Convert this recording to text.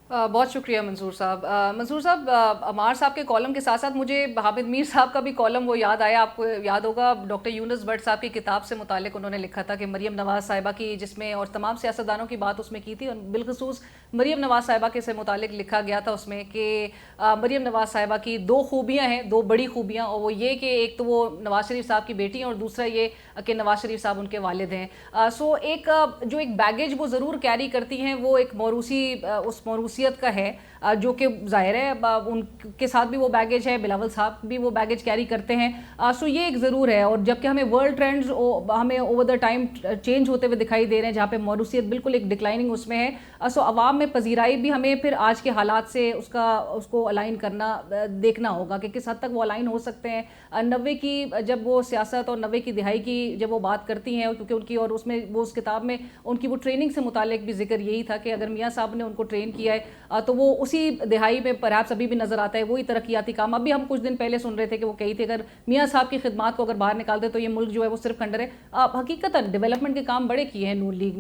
बहुत शुक्रिया मंसूर साहब। मंसूर साहब, अमार साहब के कॉलम के साथ साथ मुझे हामिद मीर साहब का भी कॉलम वो याद आया। आपको याद होगा डॉक्टर यूनुस भट्ट साहब की किताब से मुतालिक उन्होंने लिखा था कि मरीम नवाज़ साहिबा की, जिसमें और तमाम सियासतदानों की बात उसमें की थी, और बिलखसूस मरीम नवाज़ साहिबा के से मुतालिक लिखा गया था उसमें कि मरीम नवाज़ साहिबा की दो खूबियाँ हैं, दो बड़ी खूबियाँ, और वो ये कि एक तो वो नवाज़ शरीफ साहब की बेटी हैं और दूसरा ये कि नवाज़ शरीफ साहब उनके वालिद हैं। सो एक जो एक बैगेज वो ज़रूर कैरी करती हैं, वो एक मौरूसी उस मौरूसियत का है, जो कि ज़ाहिर है उनके साथ भी वो बैगेज है, बिलावल साहब भी वो बैगेज कैरी करते हैं। सो ये एक ज़रूर है। और जबकि हमें वर्ल्ड ट्रेंड्स हमें ओवर द टाइम चेंज होते हुए दिखाई दे रहे हैं, जहाँ पे मौरूसियत बिल्कुल एक डिक्लाइनिंग उसमें है। सो अवाम में पजीराई भी हमें फिर आज के हालात से उसको अलाइन करना देखना होगा कि किस हद तक वो अलाइन हो सकते हैं। 90 की जब वो सियासत और 90 की दिहाई की जब वो बात करती हैं, क्योंकि उनकी और उसमें वो उस किताब में उनकी वो ट्रेनिंग से मुतालिक भी जिक्र यही था कि अगर मियाँ साहब ने उनको ट्रेन किया है तो वो उसी दिहाई में परहैप्स अभी भी नजर आता है वही तरक्याती काम। अभी हम कुछ दिन पहले सुन रहे थे कि वो कही थी अगर मियाँ साहब की खिदमात को अगर बाहर निकाल दे तो ये मुल्क जो है वो सिर्फ खंडर है। हकीकतन डेवलपमेंट के काम बड़े किए हैं नून लीग ने।